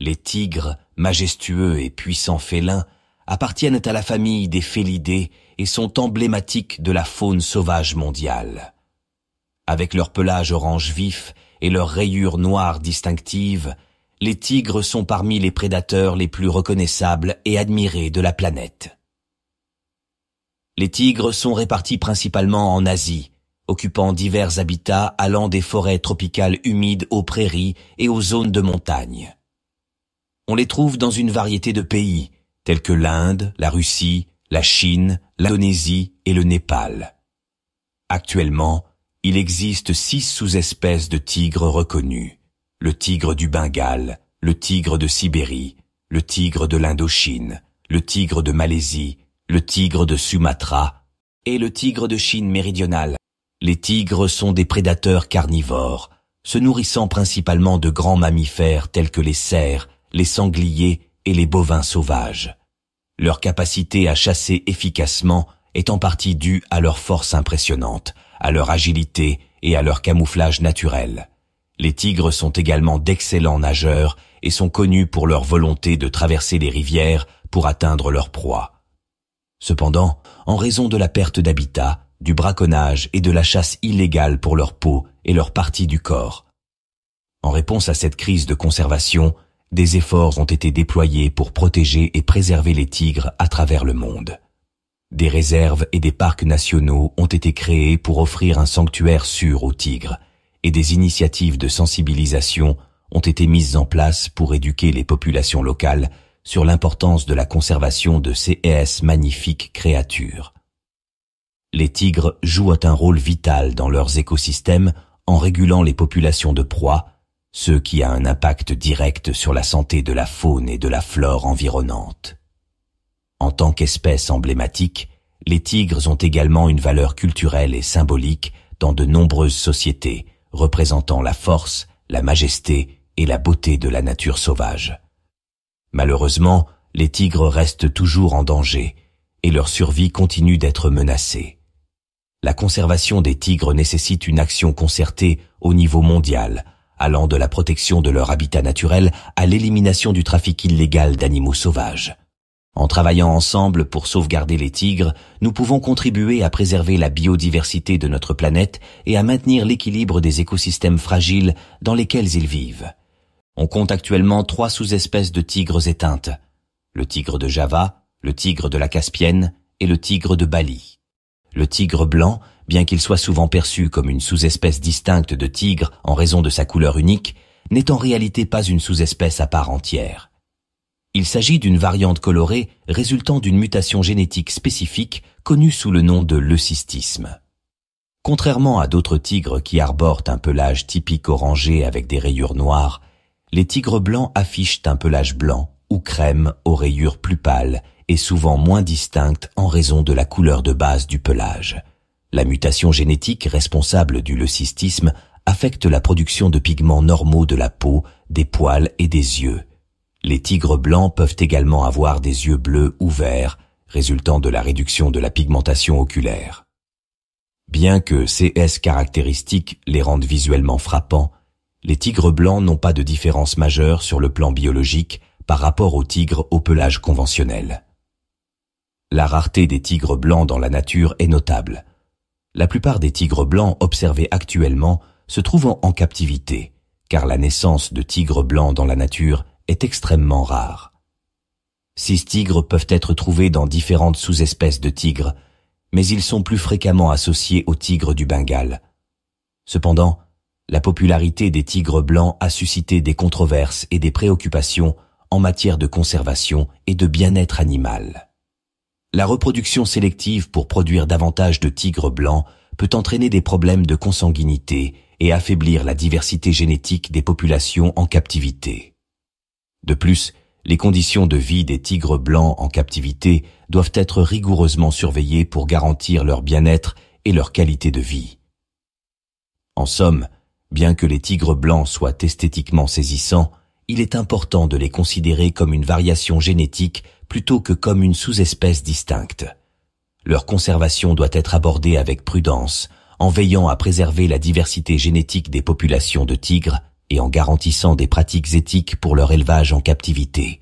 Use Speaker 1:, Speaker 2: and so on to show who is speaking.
Speaker 1: Les tigres, majestueux et puissants félins, appartiennent à la famille des félidés et sont emblématiques de la faune sauvage mondiale. Avec leur pelage orange vif et leurs rayures noires distinctives, les tigres sont parmi les prédateurs les plus reconnaissables et admirés de la planète. Les tigres sont répartis principalement en Asie, occupant divers habitats allant des forêts tropicales humides aux prairies et aux zones de montagne. On les trouve dans une variété de pays, tels que l'Inde, la Russie, la Chine, l'Indonésie et le Népal. Actuellement, il existe 6 sous-espèces de tigres reconnus. Le tigre du Bengale, le tigre de Sibérie, le tigre de l'Indochine, le tigre de Malaisie, le tigre de Sumatra et le tigre de Chine méridionale. Les tigres sont des prédateurs carnivores, se nourrissant principalement de grands mammifères tels que les cerfs, les sangliers et les bovins sauvages. Leur capacité à chasser efficacement est en partie due à leur force impressionnante, à leur agilité et à leur camouflage naturel. Les tigres sont également d'excellents nageurs et sont connus pour leur volonté de traverser les rivières pour atteindre leur proie. Cependant, en raison de la perte d'habitat, du braconnage et de la chasse illégale pour leur peau et leurs parties du corps. En réponse à cette crise de conservation, des efforts ont été déployés pour protéger et préserver les tigres à travers le monde. Des réserves et des parcs nationaux ont été créés pour offrir un sanctuaire sûr aux tigres, et des initiatives de sensibilisation ont été mises en place pour éduquer les populations locales sur l'importance de la conservation de ces magnifiques créatures. Les tigres jouent un rôle vital dans leurs écosystèmes en régulant les populations de proies, ce qui a un impact direct sur la santé de la faune et de la flore environnante. En tant qu'espèce emblématique, les tigres ont également une valeur culturelle et symbolique dans de nombreuses sociétés, représentant la force, la majesté et la beauté de la nature sauvage. Malheureusement, les tigres restent toujours en danger et leur survie continue d'être menacée. La conservation des tigres nécessite une action concertée au niveau mondial, allant de la protection de leur habitat naturel à l'élimination du trafic illégal d'animaux sauvages. En travaillant ensemble pour sauvegarder les tigres, nous pouvons contribuer à préserver la biodiversité de notre planète et à maintenir l'équilibre des écosystèmes fragiles dans lesquels ils vivent. On compte actuellement 3 sous-espèces de tigres éteintes: le tigre de Java, le tigre de la Caspienne et le tigre de Bali. Le tigre blanc, bien qu'il soit souvent perçu comme une sous-espèce distincte de tigre en raison de sa couleur unique, n'est en réalité pas une sous-espèce à part entière. Il s'agit d'une variante colorée résultant d'une mutation génétique spécifique connue sous le nom de leucistisme. Contrairement à d'autres tigres qui arborent un pelage typique orangé avec des rayures noires, les tigres blancs affichent un pelage blanc ou crème aux rayures plus pâles et souvent moins distinctes en raison de la couleur de base du pelage. La mutation génétique responsable du leucistisme affecte la production de pigments normaux de la peau, des poils et des yeux. Les tigres blancs peuvent également avoir des yeux bleus ou verts, résultant de la réduction de la pigmentation oculaire. Bien que ces caractéristiques les rendent visuellement frappants, les tigres blancs n'ont pas de différence majeure sur le plan biologique par rapport aux tigres au pelage conventionnel. La rareté des tigres blancs dans la nature est notable. La plupart des tigres blancs observés actuellement se trouvent en captivité, car la naissance de tigres blancs dans la nature est extrêmement rare. 6 tigres peuvent être trouvés dans différentes sous-espèces de tigres, mais ils sont plus fréquemment associés au tigre du Bengale. Cependant, la popularité des tigres blancs a suscité des controverses et des préoccupations en matière de conservation et de bien-être animal. La reproduction sélective pour produire davantage de tigres blancs peut entraîner des problèmes de consanguinité et affaiblir la diversité génétique des populations en captivité. De plus, les conditions de vie des tigres blancs en captivité doivent être rigoureusement surveillées pour garantir leur bien-être et leur qualité de vie. En somme, bien que les tigres blancs soient esthétiquement saisissants, il est important de les considérer comme une variation génétique plutôt que comme une sous-espèce distincte. Leur conservation doit être abordée avec prudence, en veillant à préserver la diversité génétique des populations de tigres et en garantissant des pratiques éthiques pour leur élevage en captivité.